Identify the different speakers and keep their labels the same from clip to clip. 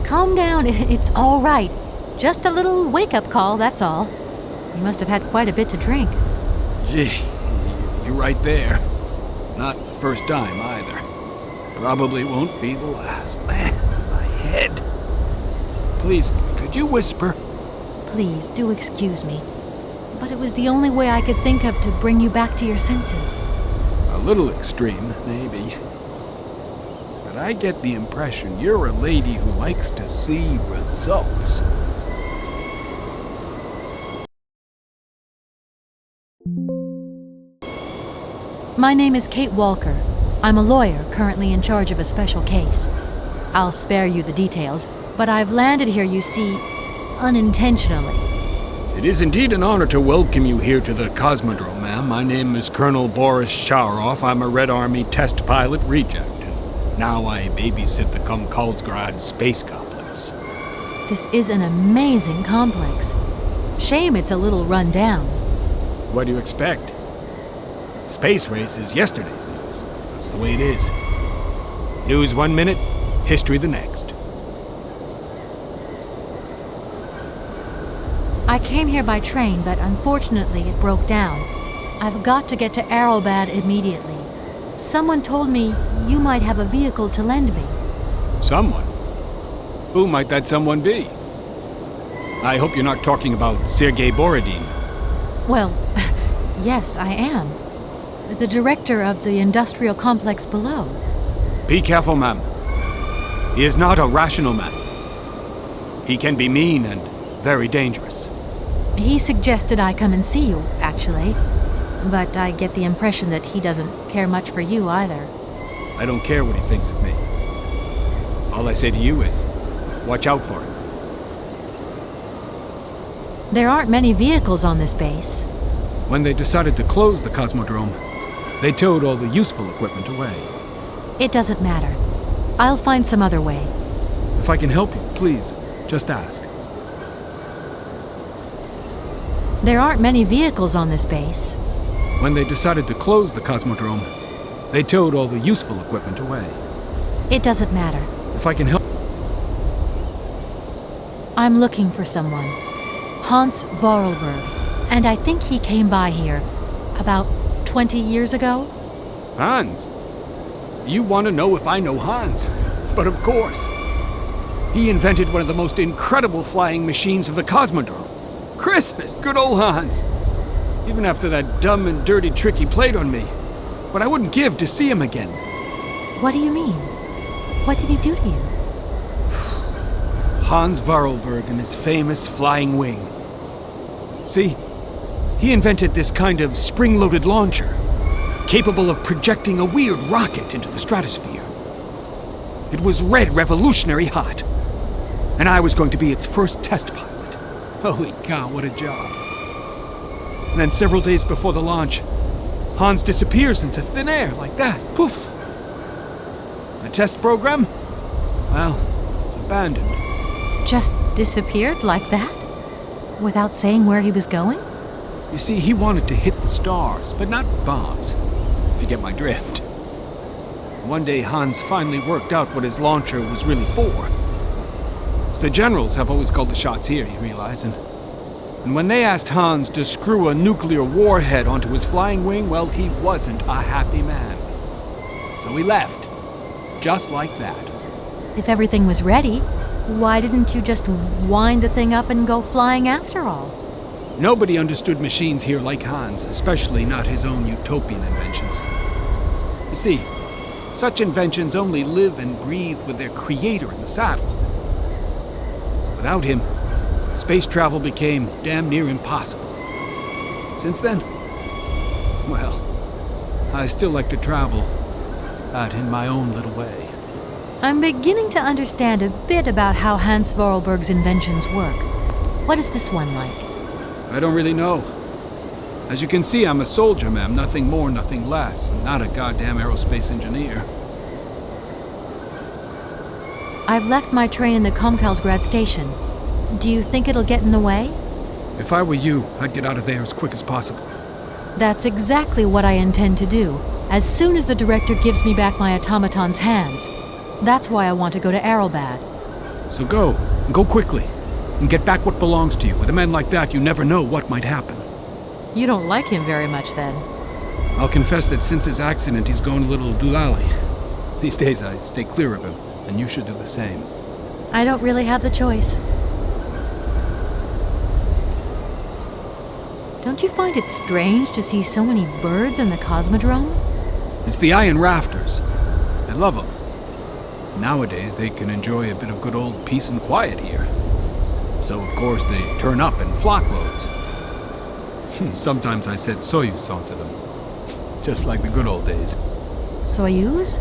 Speaker 1: Calm down, it's all right. Just a little wake-up call, that's all. You must have had quite a bit to drink.
Speaker 2: Gee, you're right there. Not the first time either. Probably won't be the last. Man, my head. Please, could you whisper?
Speaker 1: Please, do excuse me. But it was the only way I could think of to bring you back to your senses.
Speaker 2: A little extreme, maybe. But I get the impression you're a lady who likes to see results.
Speaker 1: My name is Kate Walker. I'm a lawyer currently in charge of a special case. I'll spare you the details, but I've landed here, you see, unintentionally.
Speaker 2: It is indeed an honor to welcome you here to the Cosmodrome, ma'am. My name is Colonel Boris Sharoff. I'm a Red Army test pilot reject, and now I babysit the Komkalsgrad space complex.
Speaker 1: This is an amazing complex. Shame it's a little run down.
Speaker 2: What do you expect? Space race is yesterday's news. That's the way it is. News 1 minute, history the next.
Speaker 1: I came here by train, but unfortunately it broke down. I've got to get to Arrowbad immediately. Someone told me you might have a vehicle to lend me.
Speaker 2: Someone? Who might that someone be? I hope you're not talking about Sergei Borodin.
Speaker 1: Well, yes, I am. The director of the industrial complex below.
Speaker 2: Be careful, ma'am. He is not a rational man. He can be mean and very dangerous.
Speaker 1: He suggested I come and see you, actually. But I get the impression that he doesn't care much for you either.
Speaker 2: I don't care what he thinks of me. All I say to you is, watch out for him.
Speaker 1: There aren't many vehicles on this base.
Speaker 2: When they decided to close the Cosmodrome, they towed all the useful equipment away.
Speaker 1: It doesn't matter. I'll find some other way.
Speaker 2: If I can help you, please, just ask.
Speaker 1: There aren't many vehicles on this base.
Speaker 2: When they decided to close the Cosmodrome, they towed all the useful equipment away.
Speaker 1: It doesn't matter.
Speaker 2: If I can help...
Speaker 1: I'm looking for someone. Hans Vorarlberg. And I think he came by here about 20 years ago.
Speaker 2: Hans? You want to know if I know Hans? But of course. He invented one of the most incredible flying machines of the Cosmodrome. Christmas, good old Hans. Even after that dumb and dirty trick he played on me. What I wouldn't give to see him again.
Speaker 1: What do you mean? What did he do to you?
Speaker 2: Hans Vorarlberg and his famous flying wing. See, he invented this kind of spring-loaded launcher, capable of projecting a weird rocket into the stratosphere. It was red revolutionary hot, and I was going to be its first test pilot. Holy cow, what a job. And then several days before the launch, Hans disappears into thin air like that. Poof! The test program? Well, it's abandoned.
Speaker 1: Just disappeared like that? Without saying where he was going?
Speaker 2: You see, he wanted to hit the stars, but not bombs, if you get my drift. One day, Hans finally worked out what his launcher was really for. The generals have always called the shots here, you realize, and when they asked Hans to screw a nuclear warhead onto his flying wing, well, he wasn't a happy man. So he left, just like that.
Speaker 1: If everything was ready, why didn't you just wind the thing up and go flying after all?
Speaker 2: Nobody understood machines here like Hans, especially not his own utopian inventions. You see, such inventions only live and breathe with their creator in the saddle. Without him, space travel became damn near impossible. Since then, well, I still like to travel, but in my own little way.
Speaker 1: I'm beginning to understand a bit about how Hans Vorarlberg's inventions work. What is this one like?
Speaker 2: I don't really know. As you can see, I'm a soldier, ma'am. Nothing more, nothing less. I'm not a goddamn aerospace engineer.
Speaker 1: I've left my train in the Komkalsgrad station. Do you think it'll get in the way?
Speaker 2: If I were you, I'd get out of there as quick as possible.
Speaker 1: That's exactly what I intend to do, as soon as the director gives me back my automaton's hands. That's why I want to go to Arrowbad.
Speaker 2: So go, and go quickly, and get back what belongs to you. With a man like that, you never know what might happen.
Speaker 1: You don't like him very much, then.
Speaker 2: I'll confess that since his accident, he's gone a little doolally. These days, I stay clear of him, and you should do the same.
Speaker 1: I don't really have the choice. Don't you find it strange to see so many birds in the Cosmodrome?
Speaker 2: It's the iron rafters. I love them. Nowadays, they can enjoy a bit of good old peace and quiet here. So, of course, they turn up in flock loads. Sometimes I set Soyuz onto them. Just like the good old days.
Speaker 1: Soyuz?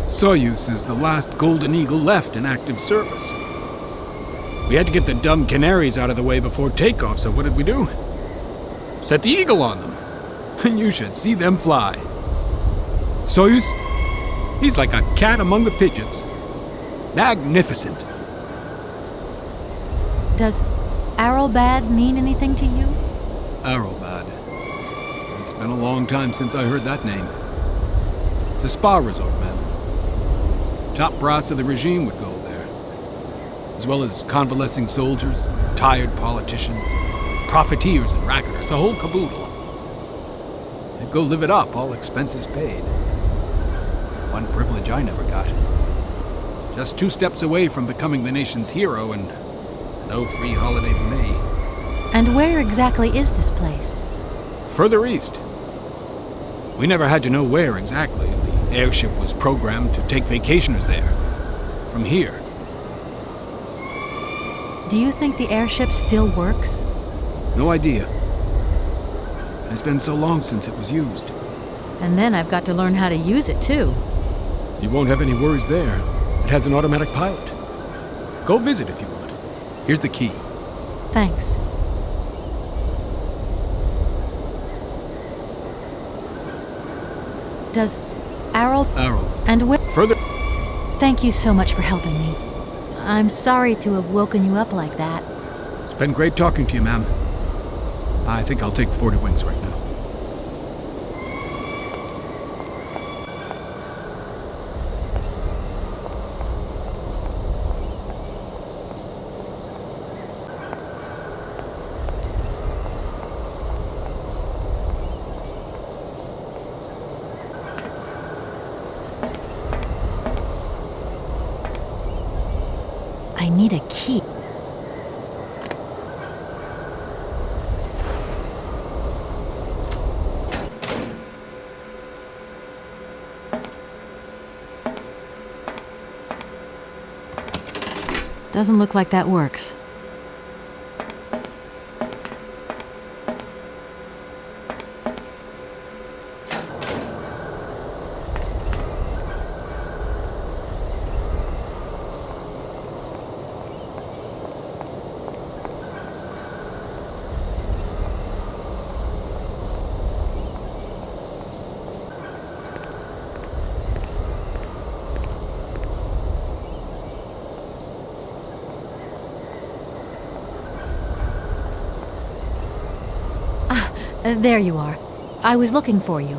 Speaker 2: Soyuz is the last Golden Eagle left in active service. We had to get the dumb canaries out of the way before takeoff, so what did we do? Set the Eagle on them. And you should see them fly. Soyuz, he's like a cat among the pigeons. Magnificent.
Speaker 1: Does Arrowbad mean anything to you?
Speaker 2: Arrowbad. It's been a long time since I heard that name. It's a spa resort, man. Top brass of the regime would go there. As well as convalescing soldiers, tired politicians, profiteers and racketers, the whole caboodle. They'd go live it up, all expenses paid. One privilege I never got. Just 2 steps away from becoming the nation's hero, and no free holiday for me.
Speaker 1: And where exactly is this place?
Speaker 2: Further east. We never had to know where exactly. The airship was programmed to take vacationers there. From here.
Speaker 1: Do you think the airship still works?
Speaker 2: No idea. It's been so long since it was used.
Speaker 1: And then I've got to learn how to use it, too.
Speaker 2: You won't have any worries there. It has an automatic pilot. Go visit if you want. Here's the key.
Speaker 1: Thanks. Does Arrow... And where...
Speaker 2: Further...
Speaker 1: Thank you so much for helping me. I'm sorry to have woken you up like that.
Speaker 2: It's been great talking to you, ma'am. I think I'll take 40 wings right now.
Speaker 1: I need a key. Doesn't look like that works. There you are. I was looking for you.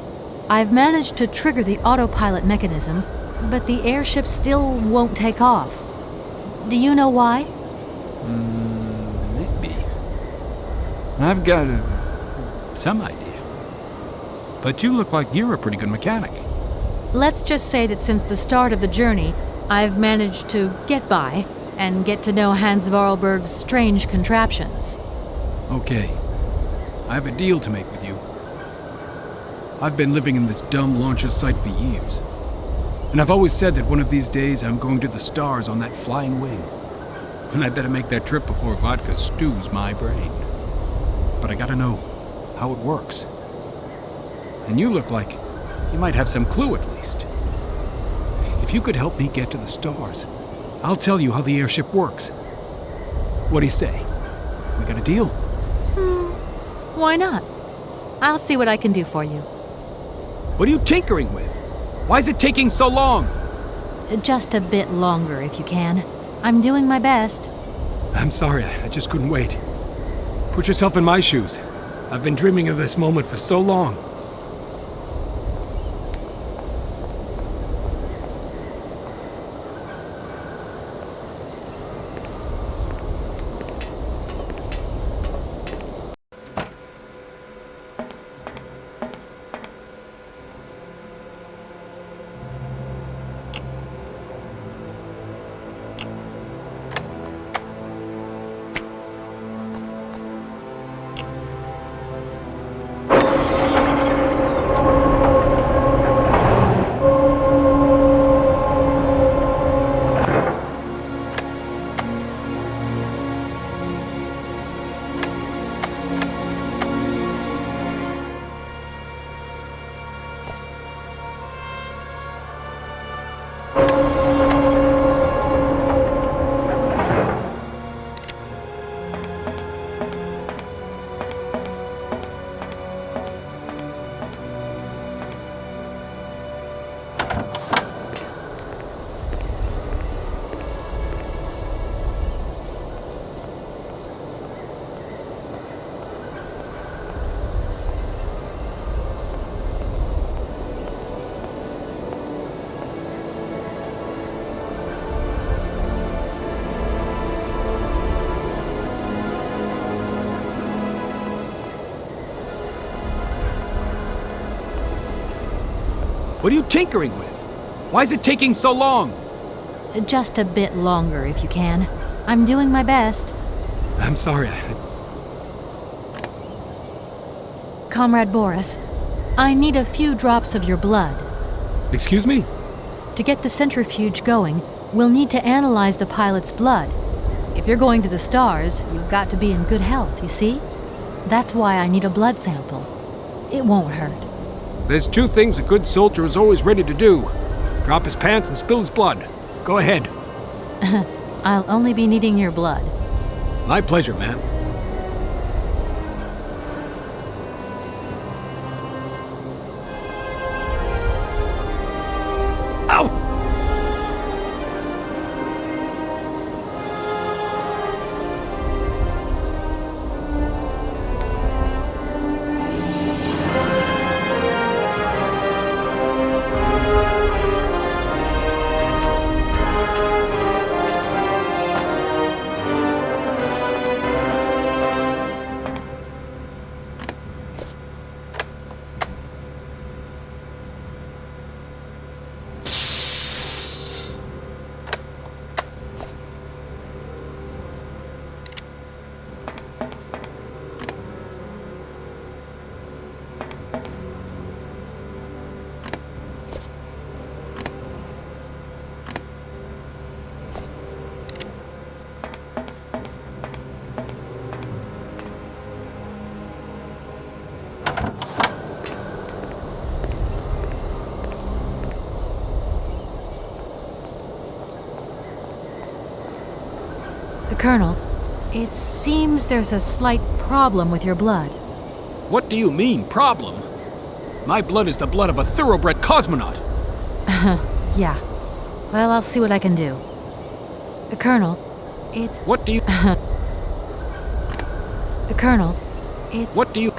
Speaker 1: I've managed to trigger the autopilot mechanism, but the airship still won't take off. Do you know why?
Speaker 2: Maybe. I've got some idea. But you look like you're a pretty good mechanic.
Speaker 1: Let's just say that since the start of the journey, I've managed to get by and get to know Hans Vorarlberg's strange contraptions.
Speaker 2: Okay. I have a deal to make with you. I've been living in this dumb launcher site for years. And I've always said that one of these days I'm going to the stars on that flying wing. And I better make that trip before vodka stews my brain. But I gotta know how it works. And you look like you might have some clue at least. If you could help me get to the stars, I'll tell you how the airship works. What do you say? We got a deal?
Speaker 1: Why not? I'll see what I can do for you.
Speaker 2: What are you tinkering with? Why is it taking so long?
Speaker 1: Just a bit longer, if you can. I'm doing my best.
Speaker 2: I'm sorry, I just couldn't wait. Put yourself in my shoes. I've been dreaming of this moment for so long. What are you tinkering with? Why is it taking so long?
Speaker 1: Just a bit longer, if you can. I'm doing my best.
Speaker 2: I'm sorry.
Speaker 1: Comrade Boris, I need a few drops of your blood.
Speaker 2: Excuse me?
Speaker 1: To get the centrifuge going, we'll need to analyze the pilot's blood. If you're going to the stars, you've got to be in good health, you see? That's why I need a blood sample. It won't hurt.
Speaker 2: There's two things a good soldier is always ready to do. Drop his pants and spill his blood. Go ahead.
Speaker 1: I'll only be needing your blood.
Speaker 2: My pleasure, ma'am. Ow!
Speaker 1: Colonel, it seems there's a slight problem with your blood.
Speaker 2: What do you mean, problem? My blood is the blood of a thoroughbred cosmonaut.
Speaker 1: Yeah. Well, I'll see what I can do. Colonel, it's...
Speaker 2: What do you...
Speaker 1: Colonel, it...
Speaker 2: What do you...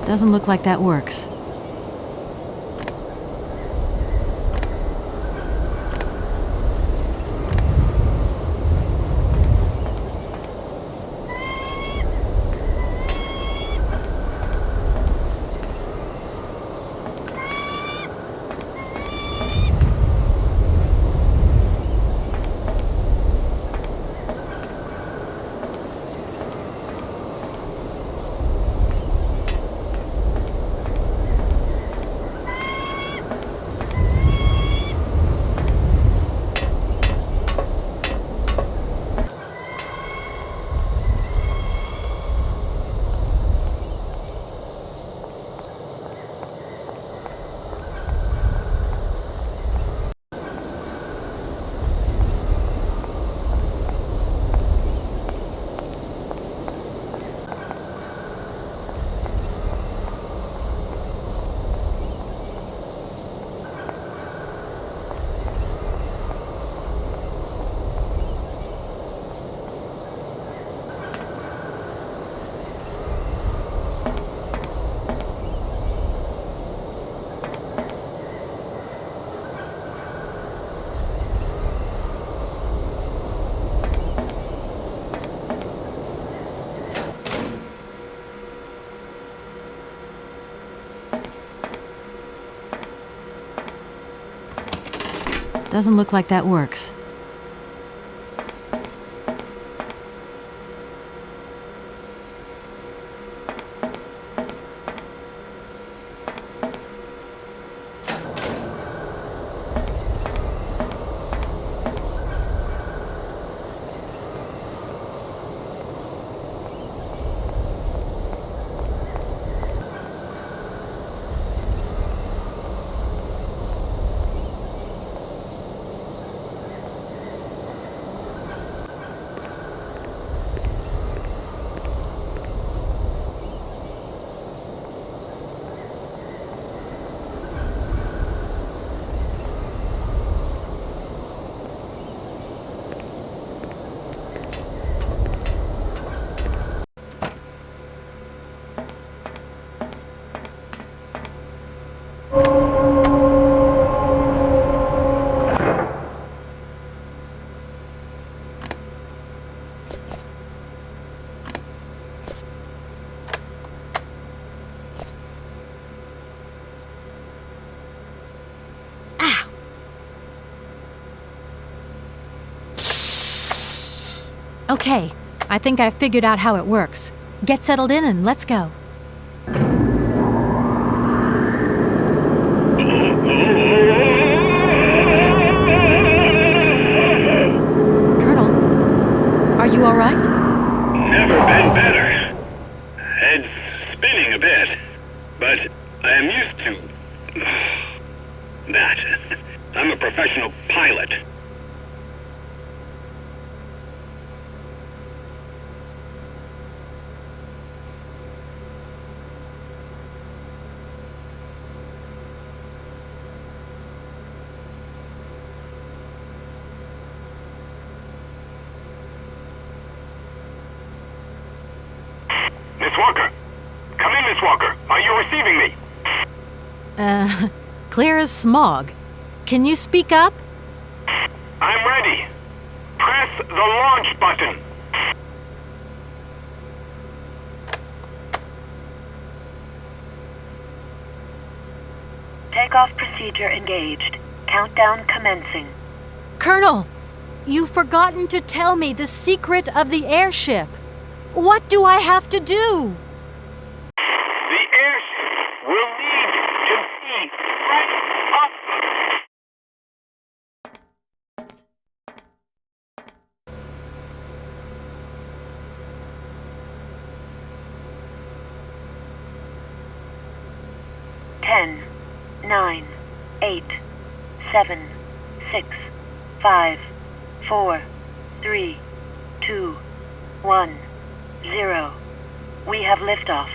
Speaker 1: Doesn't look like that works. Doesn't look like that works. Okay, I think I've figured out how it works. Get settled in and let's go. Colonel, are you all right?
Speaker 3: Never been better. Head's spinning a bit, but I am used to that. I'm a professional pilot. Miss Walker! Come in, Miss Walker! Are you receiving me?
Speaker 1: Clear as smog. Can you speak up?
Speaker 3: I'm ready. Press the launch button.
Speaker 4: Takeoff procedure engaged. Countdown commencing.
Speaker 1: Colonel, you've forgotten to tell me the secret of the airship. What do I have to do?
Speaker 3: The airship will need to be right up.
Speaker 4: 10, 9, 8, 7, 6, 5, 4, 3, 2, 1, 0. We have liftoff.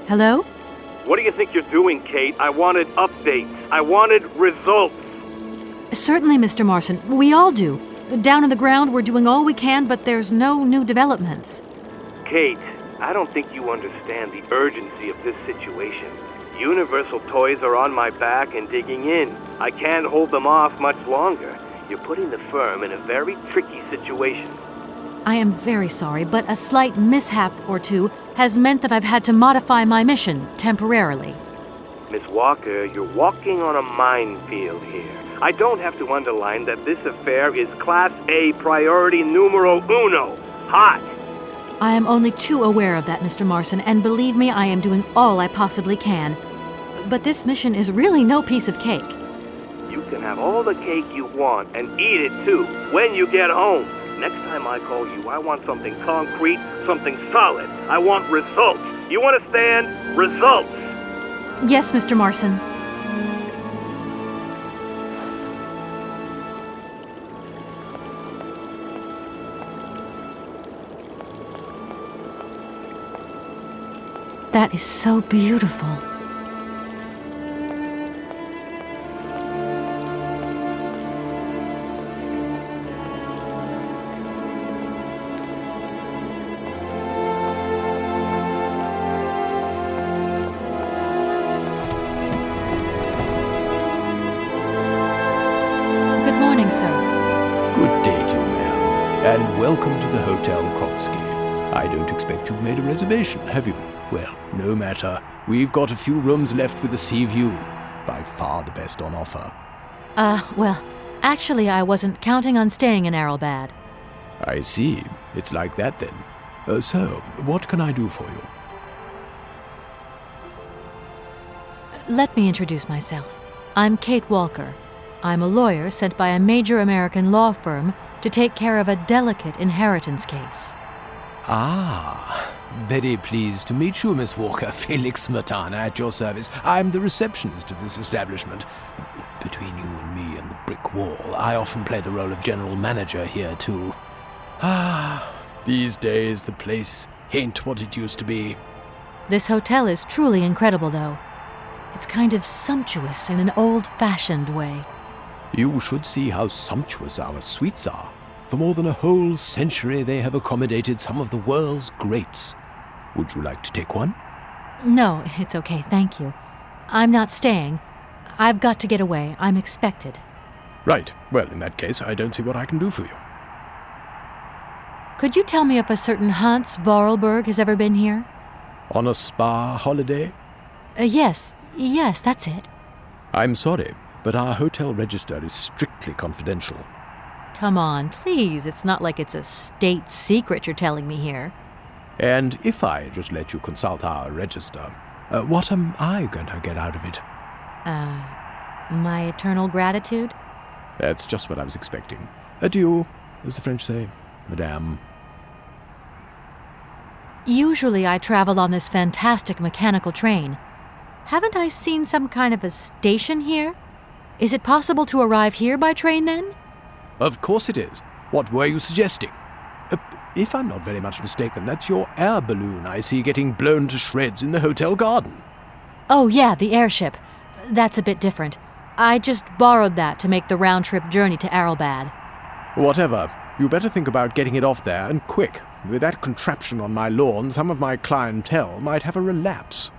Speaker 1: Hello?
Speaker 5: What do you think you're doing, Kate? I wanted updates. I wanted results.
Speaker 1: Certainly, Mr. Marson. We all do. Down on the ground, we're doing all we can, but there's no new developments.
Speaker 5: Kate, I don't think you understand the urgency of this situation. Universal Toys are on my back and digging in. I can't hold them off much longer. You're putting the firm in a very tricky situation.
Speaker 1: I am very sorry, but a slight mishap or two has meant that I've had to modify my mission temporarily.
Speaker 5: Miss Walker, you're walking on a minefield here. I don't have to underline that this affair is Class A priority numero uno. Hot!
Speaker 1: I am only too aware of that, Mr. Marson, and believe me, I am doing all I possibly can. But this mission is really no piece of cake.
Speaker 5: You can have all the cake you want and eat it too when you get home. Next time I call you, I want something concrete, something solid. I want results. You understand? Results!
Speaker 1: Yes, Mr. Marson. That is so beautiful. Good morning, sir.
Speaker 6: Good day to you, ma'am, and welcome to the Hotel Krotsky. I don't expect you've made a reservation, have you? Well, no matter. We've got a few rooms left with a sea view. By far the best on offer.
Speaker 1: Well, actually I wasn't counting on staying in Arrowbad.
Speaker 6: I see. It's like that then. So, what can I do for you?
Speaker 1: Let me introduce myself. I'm Kate Walker. I'm a lawyer sent by a major American law firm to take care of a delicate inheritance case.
Speaker 6: Ah, very pleased to meet you, Miss Walker. Felix Smetana at your service. I'm the receptionist of this establishment. Between you and me and the brick wall, I often play the role of general manager here, too. Ah, these days the place ain't what it used to be.
Speaker 1: This hotel is truly incredible, though. It's kind of sumptuous in an old-fashioned way.
Speaker 6: You should see how sumptuous our suites are. For more than a whole century, they have accommodated some of the world's greats. Would you like to take one?
Speaker 1: No, it's okay, thank you. I'm not staying. I've got to get away. I'm expected.
Speaker 6: Right. Well, in that case, I don't see what I can do for you.
Speaker 1: Could you tell me if a certain Hans Vorarlberg has ever been here?
Speaker 6: On a spa holiday?
Speaker 1: Yes, that's it.
Speaker 6: I'm sorry, but our hotel register is strictly confidential.
Speaker 1: Come on, please. It's not like it's a state secret you're telling me here.
Speaker 6: And if I just let you consult our register, what am I going to get out of it?
Speaker 1: My eternal gratitude?
Speaker 6: That's just what I was expecting. Adieu, as the French say, madame.
Speaker 1: Usually I travel on this fantastic mechanical train. Haven't I seen some kind of a station here? Is it possible to arrive here by train, then?
Speaker 6: Of course it is. What were you suggesting? If I'm not very much mistaken, that's your air balloon I see getting blown to shreds in the hotel garden.
Speaker 1: Oh, yeah, the airship. That's a bit different. I just borrowed that to make the round-trip journey to Arrowbad.
Speaker 6: Whatever. You better think about getting it off there, and quick. With that contraption on my lawn, some of my clientele might have a relapse.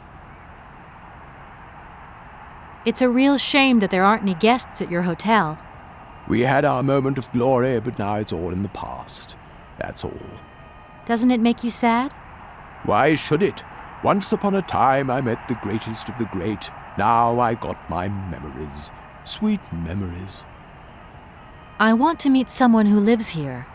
Speaker 1: It's a real shame that there aren't any guests at your hotel.
Speaker 6: We had our moment of glory, but now it's all in the past. That's all.
Speaker 1: Doesn't it make you sad?
Speaker 6: Why should it? Once upon a time I met the greatest of the great. Now I got my memories. Sweet memories.
Speaker 1: I want to meet someone who lives here.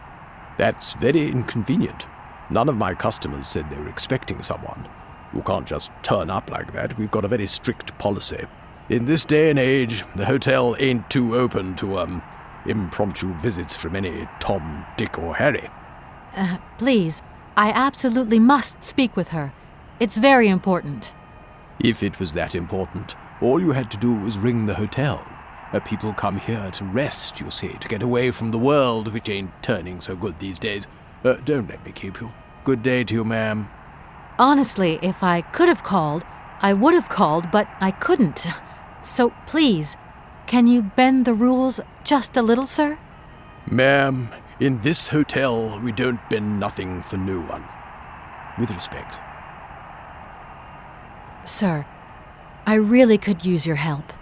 Speaker 6: That's very inconvenient. None of my customers said they were expecting someone. You can't just turn up like that. We've got a very strict policy. In this day and age, the hotel ain't too open to, impromptu visits from any Tom, Dick, or Harry.
Speaker 1: Please, I absolutely must speak with her. It's very important.
Speaker 6: If it was that important, all you had to do was ring the hotel. People come here to rest, you see, to get away from the world, which ain't turning so good these days. Don't let me keep you. Good day to you, ma'am.
Speaker 1: Honestly, if I could have called, I would have called, but I couldn't. So please, can you bend the rules just a little, sir?
Speaker 6: Ma'am, in this hotel, we don't bend nothing for no one. With respect.
Speaker 1: Sir, I really could use your help.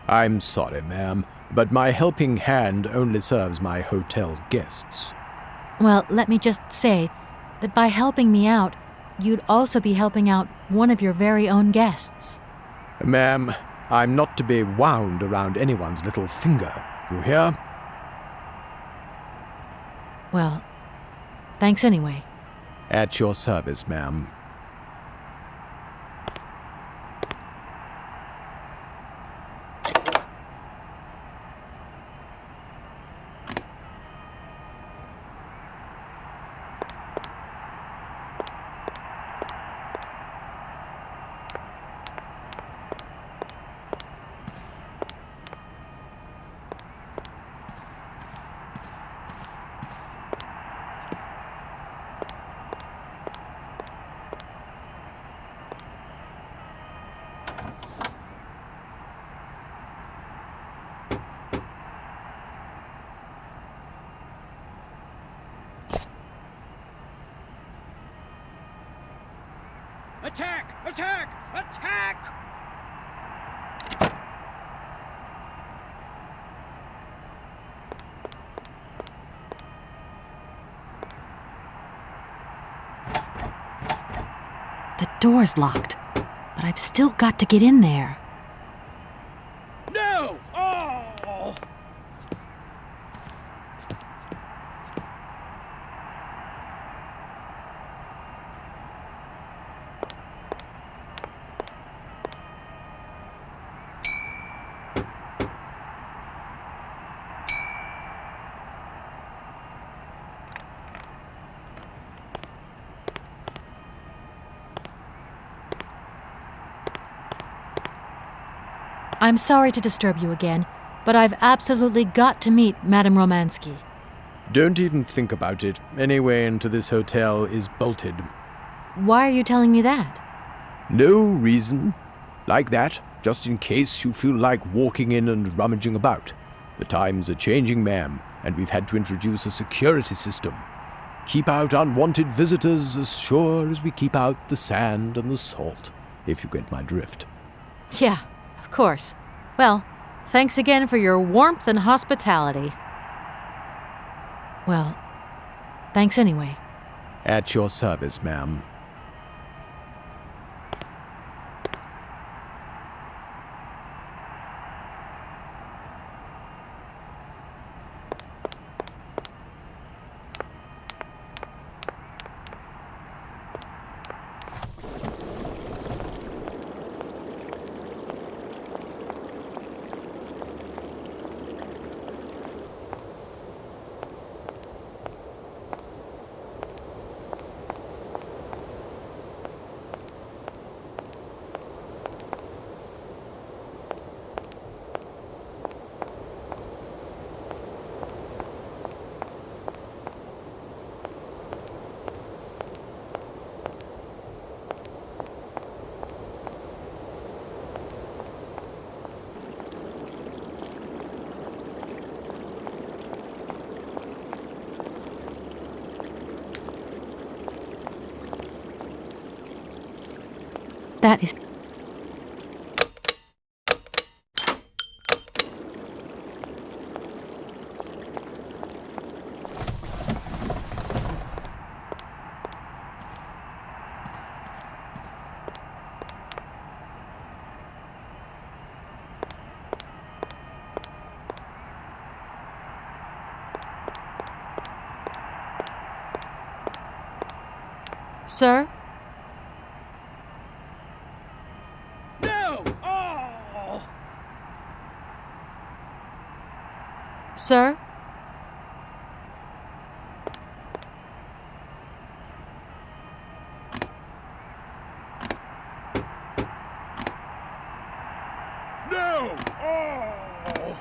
Speaker 6: I'm sorry, ma'am, but my helping hand only serves my hotel guests.
Speaker 1: Well, let me just say that by helping me out, you'd also be helping out one of your very own guests.
Speaker 6: Ma'am, I'm not to be wound around anyone's little finger. You hear?
Speaker 1: Well, thanks anyway.
Speaker 6: At your service, ma'am.
Speaker 2: Attack! Attack! Attack!
Speaker 1: The door's locked, but I've still got to get in there.
Speaker 2: No! Oh!
Speaker 1: I'm sorry to disturb you again, but I've absolutely got to meet Madame Romansky.
Speaker 6: Don't even think about it. Any way into this hotel is bolted.
Speaker 1: Why are you telling me that?
Speaker 6: No reason. Like that, just in case you feel like walking in and rummaging about. The times are changing, ma'am, and we've had to introduce a security system. Keep out unwanted visitors as sure as we keep out the sand and the salt, if you get my drift.
Speaker 1: Yeah, of course. Well, thanks again for your warmth and hospitality. Well, thanks anyway.
Speaker 6: At your service, ma'am.
Speaker 1: That is... Sir?
Speaker 2: No! Oh!
Speaker 1: Sir?
Speaker 2: No! Oh!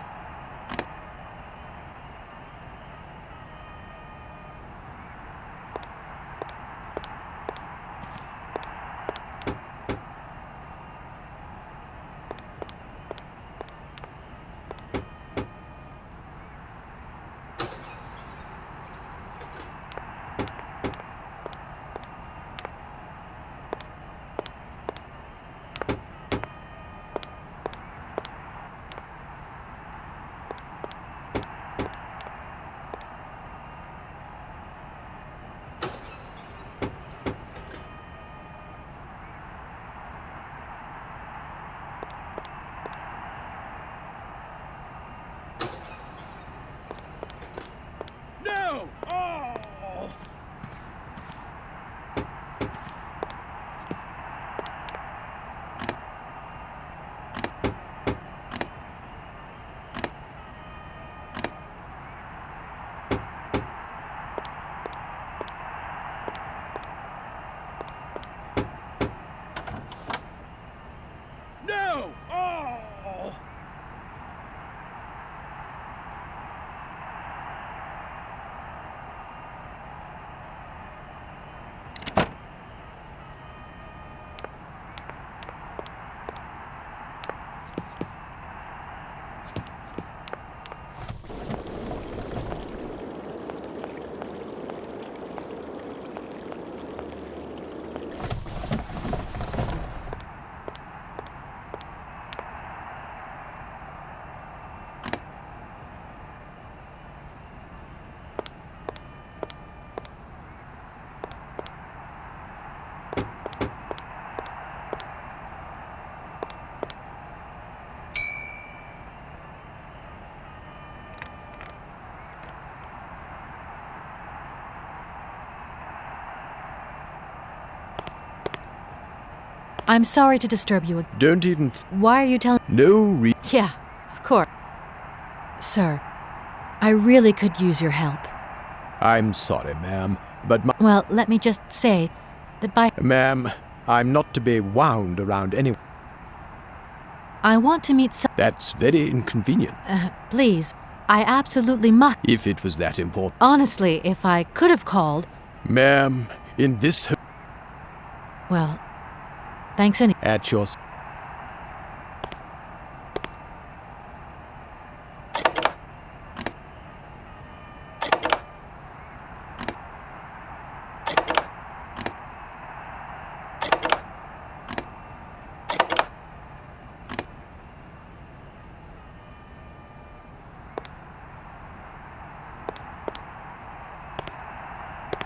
Speaker 1: I'm sorry to disturb you.
Speaker 6: Don't even...
Speaker 1: Why are you telling...
Speaker 6: Yeah,
Speaker 1: of course. Sir, I really could use your help.
Speaker 6: I'm sorry, ma'am, but
Speaker 1: Well, let me just say that by...
Speaker 6: Ma'am, I'm not to be wound around anyone.
Speaker 1: I want to meet
Speaker 6: That's very inconvenient.
Speaker 1: Please, I absolutely must.
Speaker 6: If it was that important.
Speaker 1: Honestly, if I could have called...
Speaker 6: Ma'am, in this...
Speaker 1: Well, thanks anyway.
Speaker 6: At your...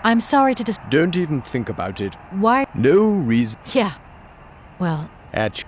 Speaker 1: I'm sorry to
Speaker 6: Don't even think about it.
Speaker 1: Why?
Speaker 6: No reason.
Speaker 1: Yeah. Well...
Speaker 6: At...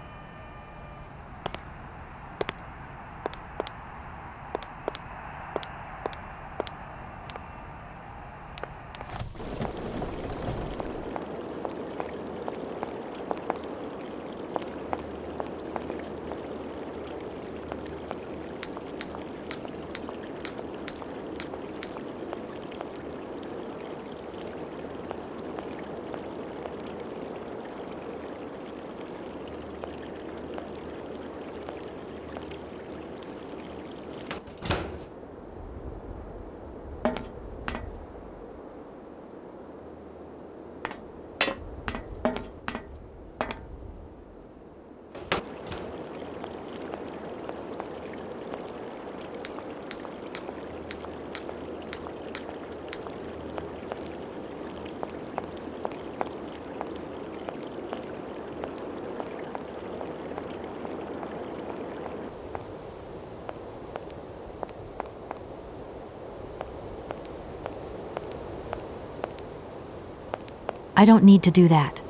Speaker 1: I don't need to do that.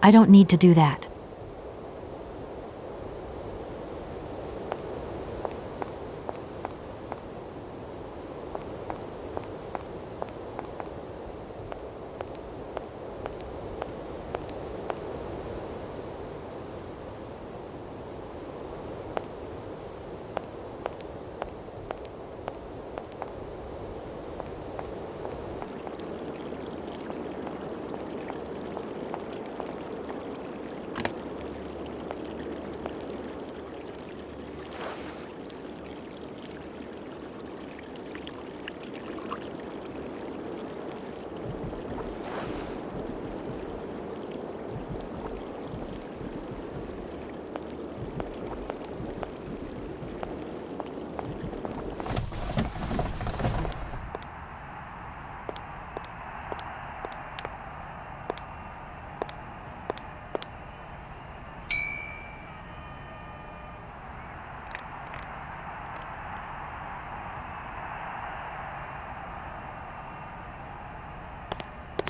Speaker 1: I don't need to do that.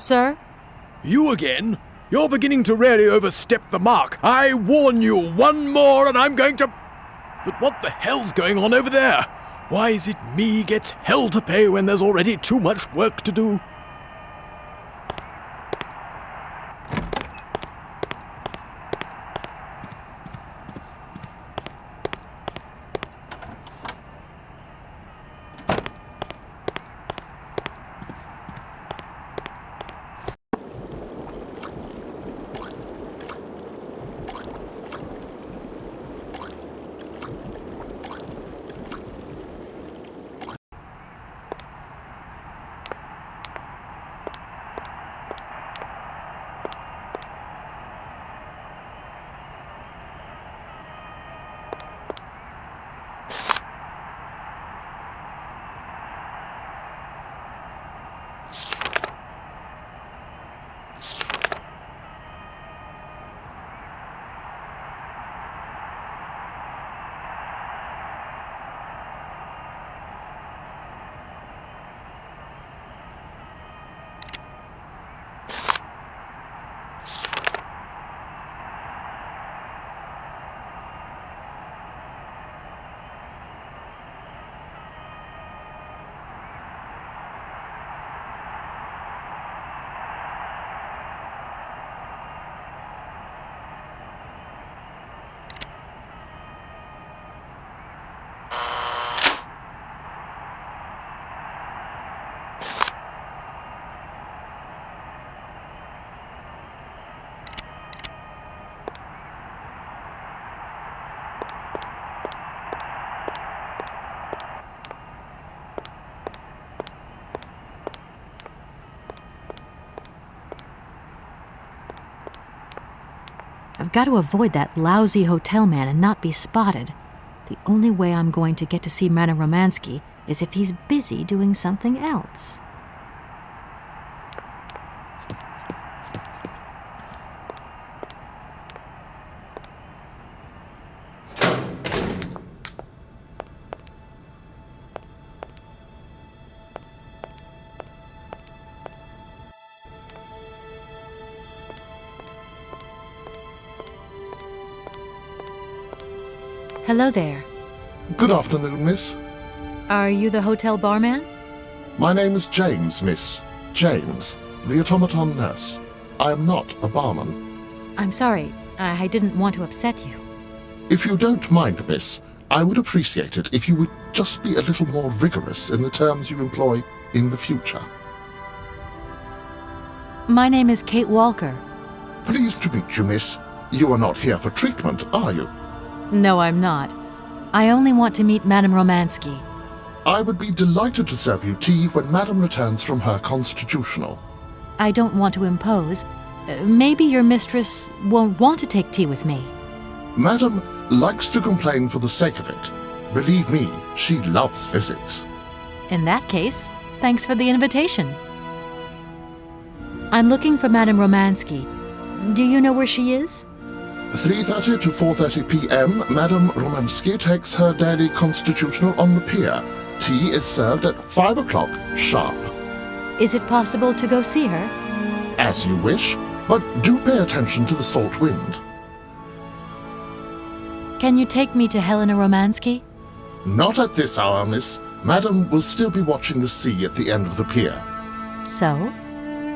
Speaker 1: Sir?
Speaker 6: You again? You're beginning to really overstep the mark. I warn you, one more and I'm going to... But what the hell's going on over there? Why is it me gets hell to pay when there's already too much work to do?
Speaker 1: I've got to avoid that lousy hotel man and not be spotted. The only way I'm going to get to see Madame Romansky is if he's busy doing something else. Hello there.
Speaker 7: Good afternoon, miss.
Speaker 1: Are you the hotel barman?
Speaker 7: My name is James, miss. James, the automaton nurse. I am not a barman.
Speaker 1: I'm sorry. I didn't want to upset you.
Speaker 7: If you don't mind, miss, I would appreciate it if you would just be a little more rigorous in the terms you employ in the future.
Speaker 1: My name is Kate Walker.
Speaker 7: Pleased to meet you, miss. You are not here for treatment, are you?
Speaker 1: No, I'm not. I only want to meet Madame Romansky.
Speaker 7: I would be delighted to serve you tea when Madame returns from her constitutional.
Speaker 1: I don't want to impose. Maybe your mistress won't want to take tea with me.
Speaker 7: Madame likes to complain for the sake of it. Believe me, she loves visits.
Speaker 1: In that case, thanks for the invitation. I'm looking for Madame Romansky. Do you know where she is?
Speaker 7: 3:30 to 4:30 p.m., Madame Romansky takes her daily constitutional on the pier. Tea is served at 5 o'clock sharp.
Speaker 1: Is it possible to go see her?
Speaker 7: As you wish, but do pay attention to the salt wind.
Speaker 1: Can you take me to Helena Romansky?
Speaker 7: Not at this hour, miss. Madame will still be watching the sea at the end of the pier.
Speaker 1: So?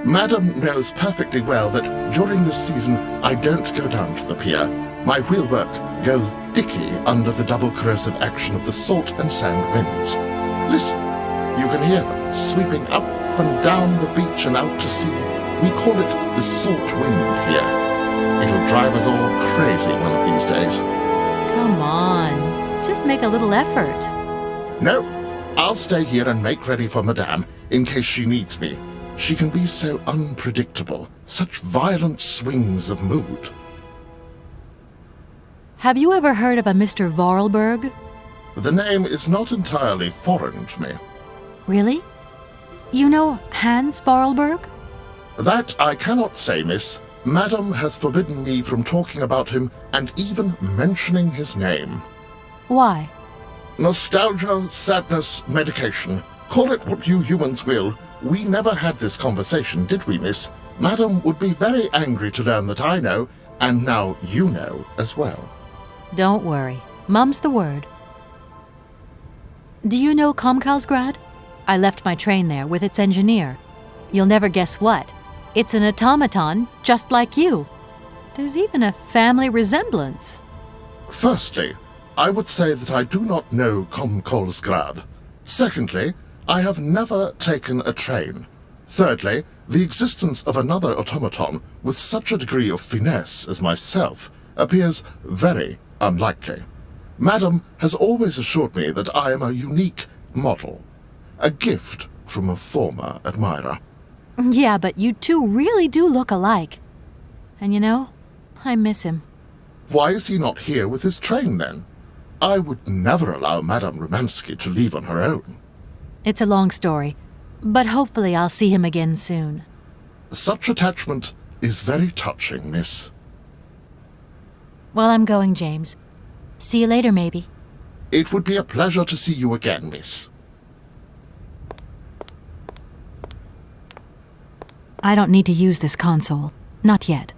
Speaker 7: Madame knows perfectly well that during this season I don't go down to the pier. My wheelwork goes dicky under the double corrosive action of the salt and sand winds. Listen, you can hear them sweeping up and down the beach and out to sea. We call it the salt wind here. It'll drive us all crazy one of these days.
Speaker 1: Come on, just make a little effort.
Speaker 7: No, I'll stay here and make ready for Madame in case she needs me. She can be so unpredictable, such violent swings of mood.
Speaker 1: Have you ever heard of a Mr. Vorarlberg?
Speaker 7: The name is not entirely foreign to me.
Speaker 1: Really? You know Hans Vorarlberg?
Speaker 7: That I cannot say, miss. Madame has forbidden me from talking about him and even mentioning his name.
Speaker 1: Why?
Speaker 7: Nostalgia, sadness, medication. Call it what you humans will. We never had this conversation, did we, miss? Madame would be very angry to learn that I know, and now you know as well.
Speaker 1: Don't worry. Mum's the word. Do you know Komkalsgrad? I left my train there with its engineer. You'll never guess what. It's an automaton just like you. There's even a family resemblance.
Speaker 7: Firstly, I would say that I do not know Komkalsgrad. Secondly, I have never taken a train. Thirdly, the existence of another automaton with such a degree of finesse as myself appears very unlikely. Madame has always assured me that I am a unique model, a gift from a former admirer.
Speaker 1: Yeah, but you two really do look alike. And you know, I miss him.
Speaker 7: Why is he not here with his train, then? I would never allow Madame Romansky to leave on her own.
Speaker 1: It's a long story, but hopefully I'll see him again soon.
Speaker 7: Such attachment is very touching, miss.
Speaker 1: Well, I'm going, James. See you later, maybe.
Speaker 7: It would be a pleasure to see you again, miss.
Speaker 1: I don't need to use this console. Not yet.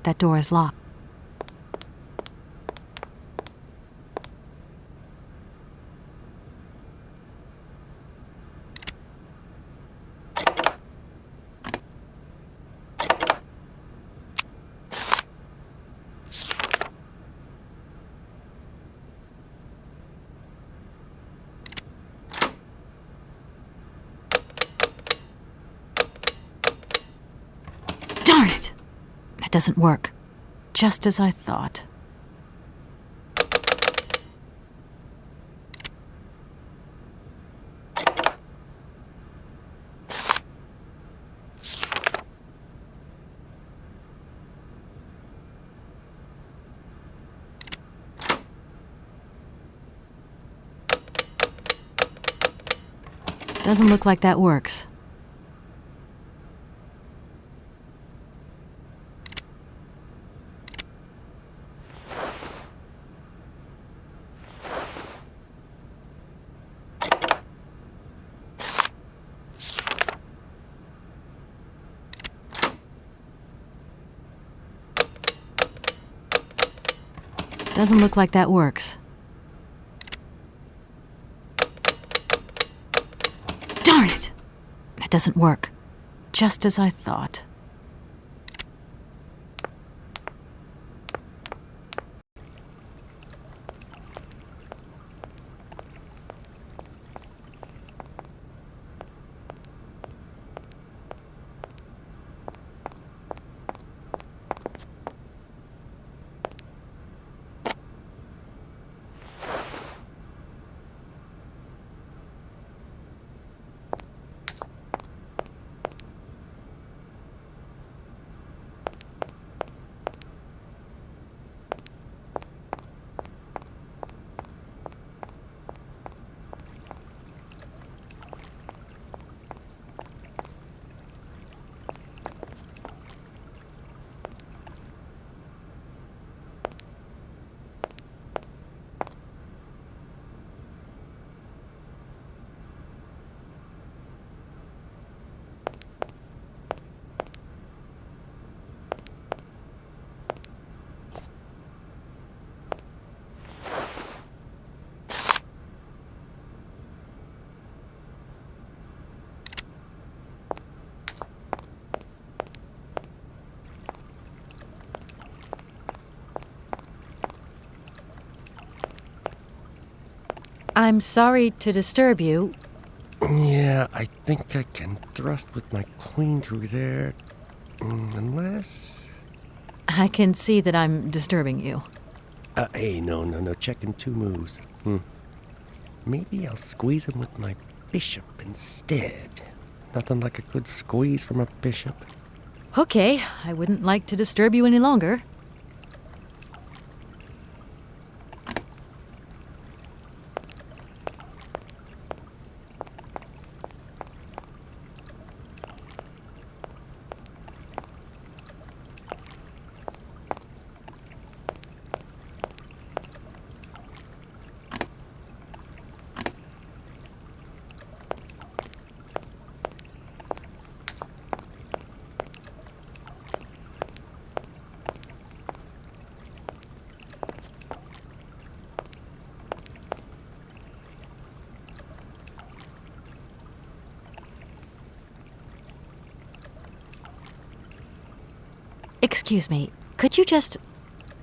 Speaker 1: That door is locked. doesn't work. Just as I thought. Doesn't look like that works. Doesn't look like that works. Darn it! That doesn't work. Just as I thought. I'm sorry to disturb you.
Speaker 8: Yeah, I think I can thrust with my queen through there. Unless...
Speaker 1: I can see that I'm disturbing you.
Speaker 8: Hey, no, checking two moves. Maybe I'll squeeze him with my bishop instead. Nothing like a good squeeze from a bishop.
Speaker 1: Okay, I wouldn't like to disturb you any longer. Excuse me, could you just...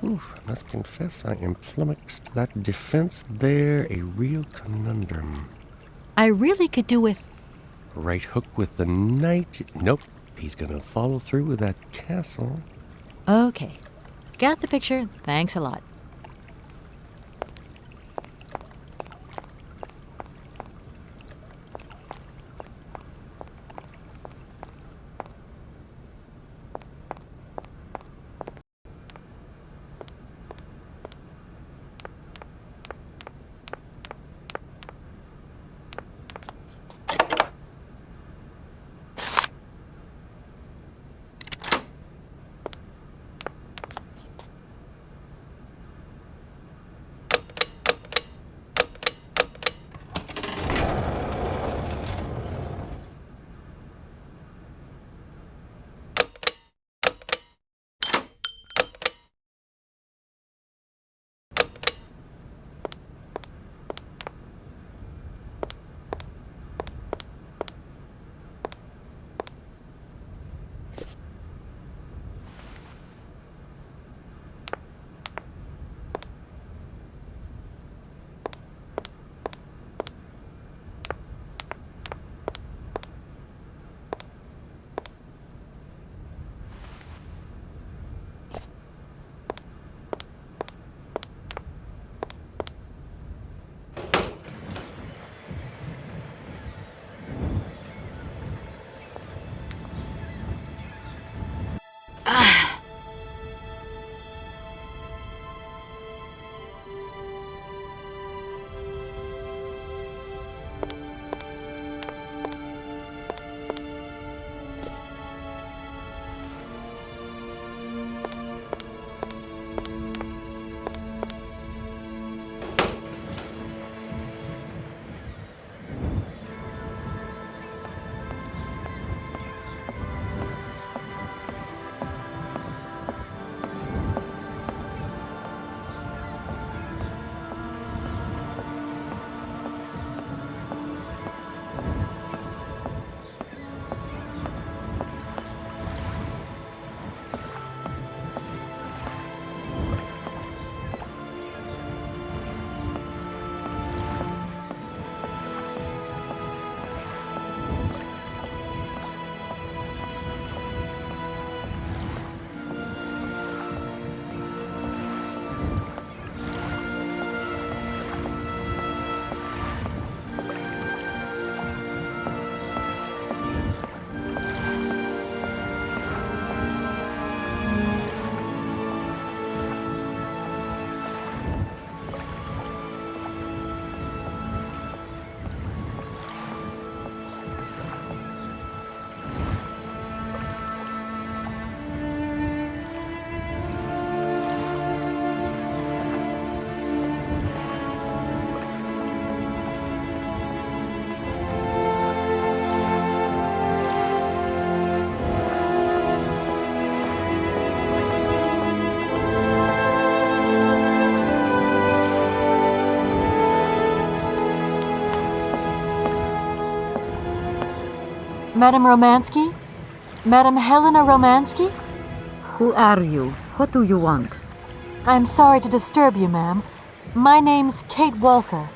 Speaker 8: Oof, I must confess I am flummoxed. That defense there, a real conundrum.
Speaker 1: I really could do with...
Speaker 8: Right hook with the knight. Nope, he's gonna follow through with that castle.
Speaker 1: Okay. Got the picture. Thanks a lot. Madame Romansky? Madame Helena Romansky?
Speaker 9: Who are you? What do you want?
Speaker 1: I'm sorry to disturb you, ma'am. My name's Kate Walker.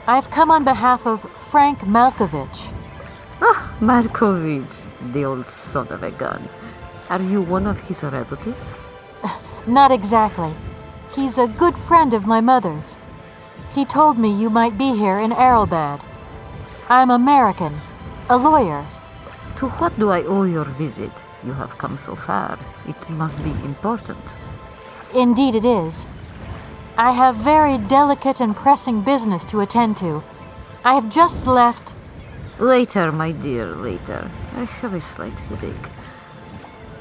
Speaker 1: I've come on behalf of Frank Malkovich.
Speaker 9: Ah, Malkovich, the old son of a gun. Are you one of his relatives?
Speaker 1: Not exactly. He's a good friend of my mother's. He told me you might be here in Arrowbad. I'm American, a lawyer.
Speaker 9: To what do I owe your visit? You have come so far. It must be important.
Speaker 1: Indeed it is. I have very delicate and pressing business to attend to. I have just left...
Speaker 9: Later, my dear, later. I have a slight headache.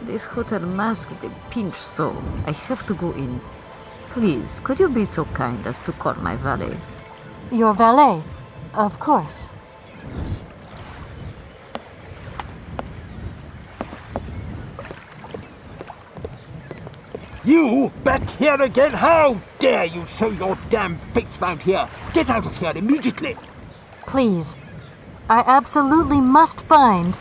Speaker 9: This hotel masked a pinch so I have to go in. Please, could you be so kind as to call my valet?
Speaker 1: Your valet? Of course.
Speaker 10: You back here again? How dare you show your damn face round here? Get out of here immediately!
Speaker 1: Please. I absolutely must find...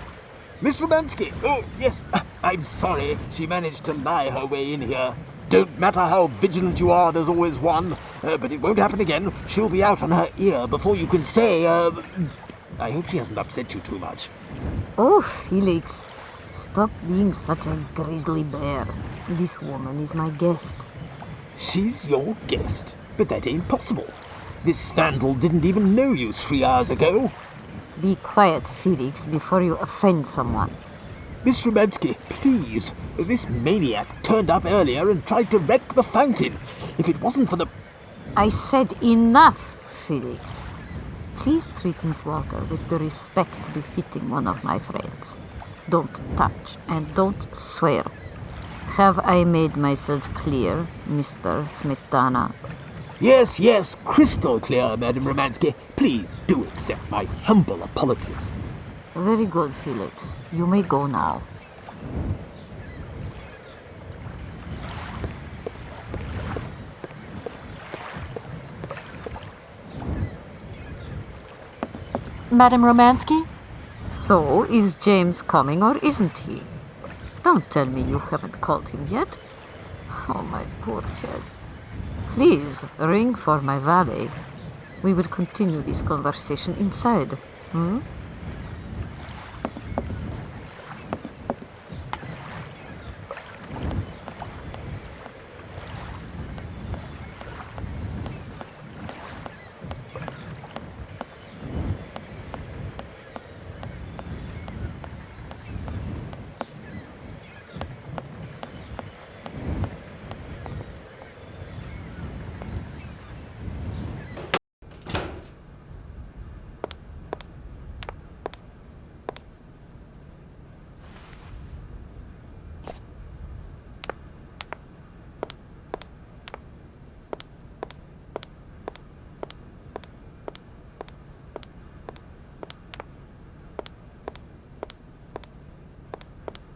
Speaker 10: Miss Romansky! Oh, yes. I'm sorry. She managed to lie her way in here. Don't matter how vigilant you are, there's always one. But it won't happen again. She'll be out on her ear before you can say, I hope she hasn't upset you too much.
Speaker 9: Oh, Felix. Stop being such a grizzly bear. This woman is my guest.
Speaker 10: She's your guest? But that ain't possible. This vandal didn't even know you 3 hours ago.
Speaker 9: Be quiet, Felix, before you offend someone.
Speaker 10: Miss Romansky, please. This maniac turned up earlier and tried to wreck the fountain. If it wasn't for the...
Speaker 9: I said enough, Felix. Please treat Miss Walker with the respect befitting one of my friends. Don't touch and don't swear. Have I made myself clear, Mr. Smetana?
Speaker 10: Yes, yes, crystal clear, Madame Romansky. Please do accept my humble apologies.
Speaker 9: Very good, Felix. You may go now.
Speaker 1: Madame Romansky?
Speaker 9: So, is James coming or isn't he? Don't tell me you haven't called him yet. Oh, my poor head. Please, ring for my valet. We will continue this conversation inside. Hmm?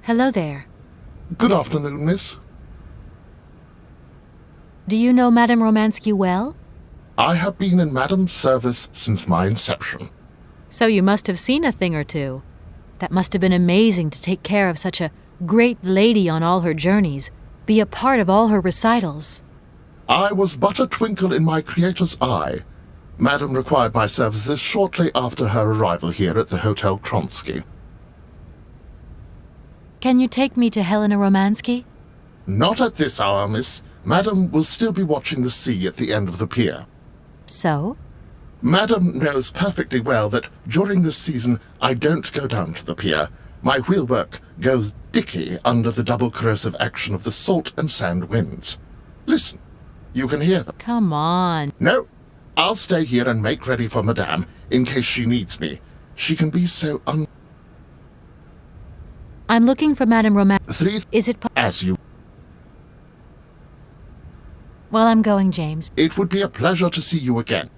Speaker 1: Hello there.
Speaker 7: Good afternoon, miss.
Speaker 1: Do you know Madame Romansky well?
Speaker 7: I have been in Madame's service since my inception.
Speaker 1: So you must have seen a thing or two. That must have been amazing to take care of such a great lady on all her journeys, be a part of all her recitals.
Speaker 7: I was but a twinkle in my Creator's eye. Madame required my services shortly after her arrival here at the Hotel Kronsky.
Speaker 1: Can you take me to Helena Romansky?
Speaker 7: Not at this hour, miss. Madame will still be watching the sea at the end of the pier.
Speaker 1: So?
Speaker 7: Madame knows perfectly well that during this season I don't go down to the pier. My wheelwork goes dicky under the double corrosive action of the salt and sand winds. Listen, you can hear them.
Speaker 1: Come on.
Speaker 7: No, I'll stay here and make ready for Madame in case she needs me. She can be so
Speaker 1: I'm looking for Madame Romansky. Is it
Speaker 7: as you...
Speaker 1: Well, I'm going, James.
Speaker 7: It would be a pleasure to see you again.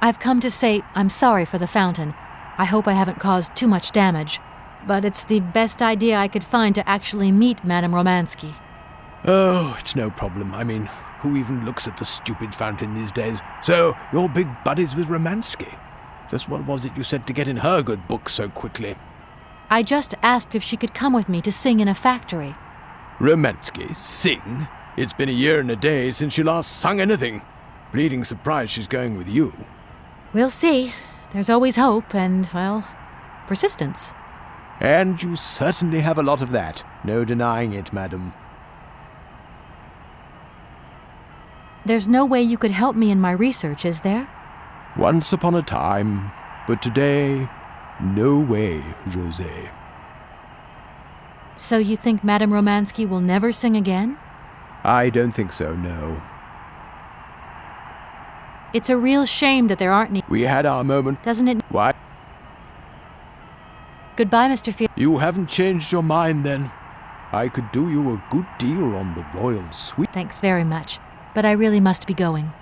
Speaker 1: I've come to say I'm sorry for the fountain. I hope I haven't caused too much damage. But it's the best idea I could find to actually meet Madame Romansky.
Speaker 6: Oh, it's no problem. I mean, who even looks at the stupid fountain these days? So, you're big buddies with Romansky. Just what was it you said to get in her good book so quickly?
Speaker 1: I just asked if she could come with me to sing in a factory.
Speaker 6: Romansky? Sing? It's been a year and a day since she last sung anything. Bleeding surprised she's going with you.
Speaker 1: We'll see. There's always hope and, well, persistence.
Speaker 6: And you certainly have a lot of that. No denying it, madam.
Speaker 1: There's no way you could help me in my research, is there?
Speaker 6: Once upon a time, but today, no way, José.
Speaker 1: So you think Madame Romansky will never sing again?
Speaker 6: I don't think so, no.
Speaker 1: It's a real shame that there aren't any...
Speaker 6: We had our moment.
Speaker 1: Doesn't it?
Speaker 6: Why?
Speaker 1: Goodbye, Mr. Field.
Speaker 6: You haven't changed your mind, then. I could do you a good deal on the royal suite.
Speaker 1: Thanks very much, but I really must be going.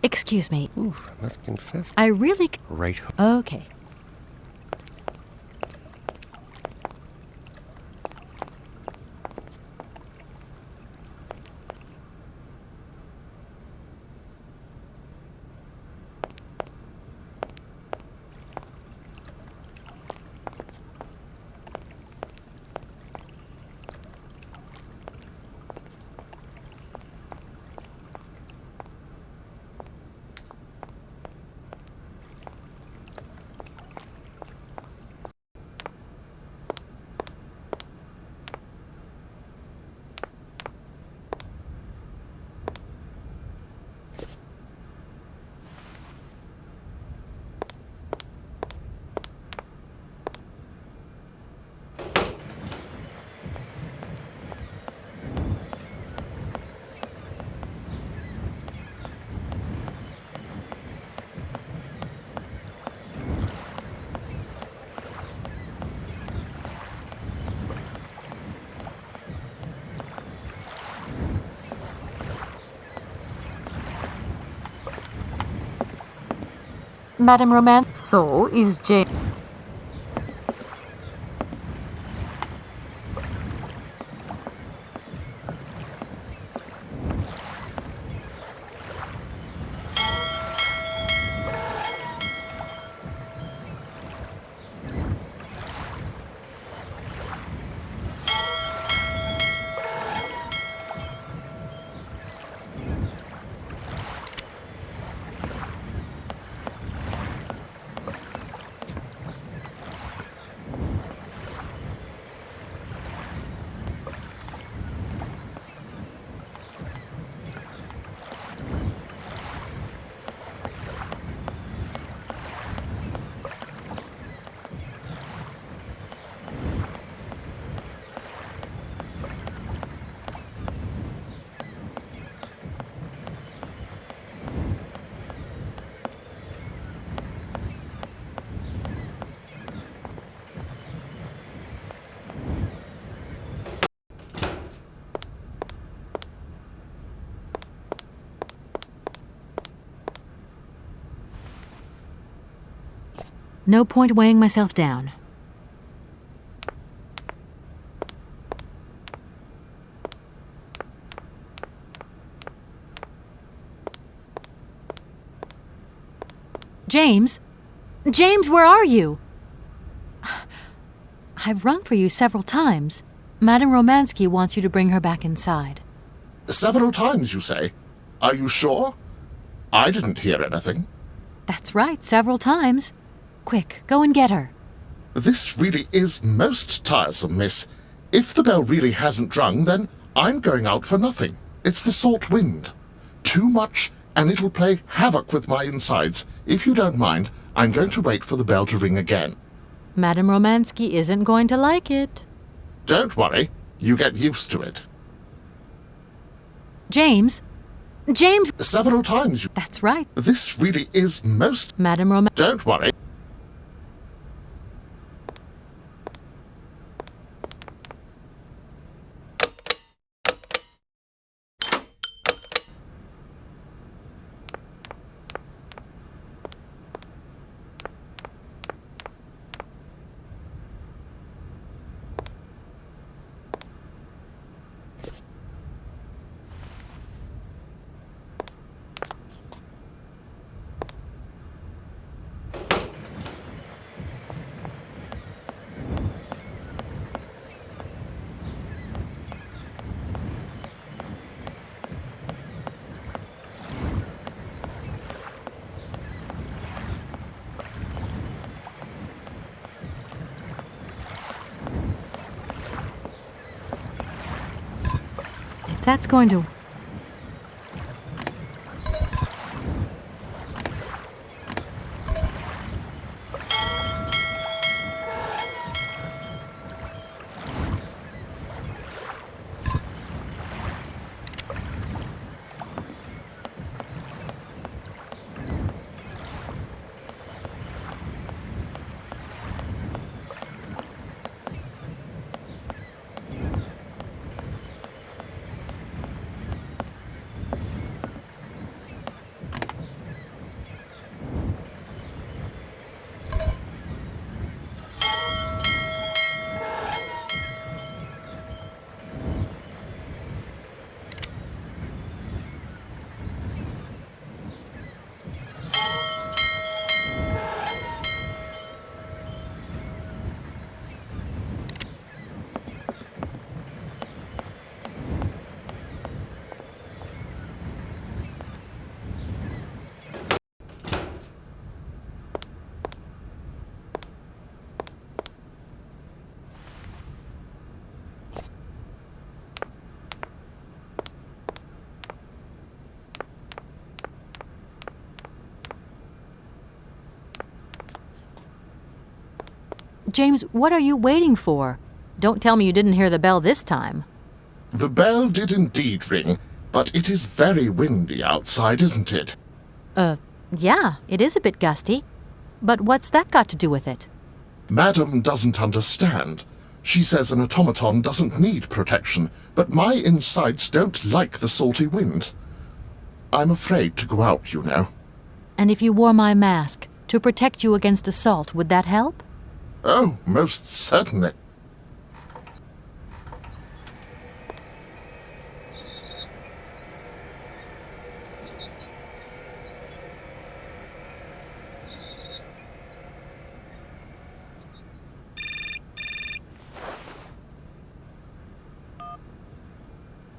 Speaker 1: Excuse me.
Speaker 8: Oof, I must confess.
Speaker 1: I really...
Speaker 8: Right.
Speaker 1: Okay.
Speaker 9: Madame Roman. So is Jane.
Speaker 1: No point weighing myself down. James? James, where are you? I've rung for you several times. Madame Romansky wants you to bring her back inside.
Speaker 7: Several times, you say? Are you sure? I didn't hear anything.
Speaker 1: That's right, several times. Quick, go and get her.
Speaker 7: This really is most tiresome, miss. If the bell really hasn't rung, then I'm going out for nothing. It's the salt wind. Too much, and it'll play havoc with my insides. If you don't mind, I'm going to wait for the bell to ring again.
Speaker 1: Madame Romansky isn't going to like it.
Speaker 7: Don't worry. You get used to it.
Speaker 1: James? James!
Speaker 7: Several times you...
Speaker 1: That's right.
Speaker 7: This really is most...
Speaker 1: Madame Romansky...
Speaker 7: Don't worry.
Speaker 1: That's going to... James, what are you waiting for? Don't tell me you didn't hear the bell this time.
Speaker 7: The bell did indeed ring, but it is very windy outside, isn't it?
Speaker 1: Yeah, it is a bit gusty. But what's that got to do with it?
Speaker 7: Madam doesn't understand. She says an automaton doesn't need protection, but my insides don't like the salty wind. I'm afraid to go out, you know.
Speaker 1: And if you wore my mask to protect you against the salt, would that help?
Speaker 7: Oh, most certainly.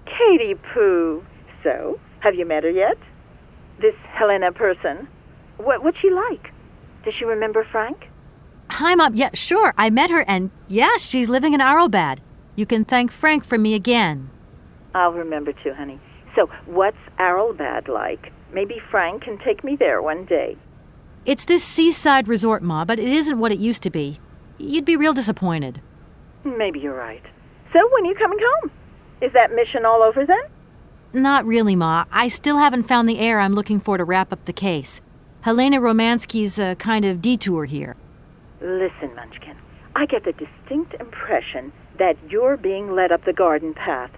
Speaker 11: Katie Pooh. So, have you met her yet? This Helena person? What's she like? Does she remember Frank?
Speaker 1: Hi, Mom. Yeah, sure. I met her, and yeah, she's living in Arlbad. You can thank Frank for me again.
Speaker 11: I'll remember to, honey. So, what's Arlbad like? Maybe Frank can take me there one day.
Speaker 1: It's this seaside resort, Ma, but it isn't what it used to be. You'd be real disappointed.
Speaker 11: Maybe you're right. So, when are you coming home? Is that mission all over then?
Speaker 1: Not really, Ma. I still haven't found the heir I'm looking for to wrap up the case. Helena Romansky's a kind of detour here.
Speaker 11: Listen, Munchkin, I get the distinct impression that you're being led up the garden path.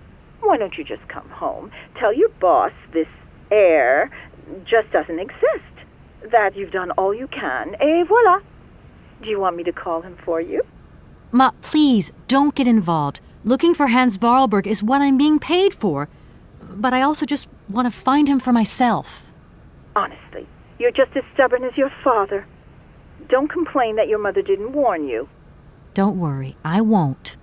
Speaker 11: Why don't you just come home, tell your boss this heir just doesn't exist, that you've done all you can, et voila. Do you want me to call him for you?
Speaker 1: Ma, please, don't get involved. Looking for Hans Varlberg is what I'm being paid for. But I also just want to find him for myself.
Speaker 11: Honestly, you're just as stubborn as your father. Don't complain that your mother didn't warn you.
Speaker 1: Don't worry, I won't.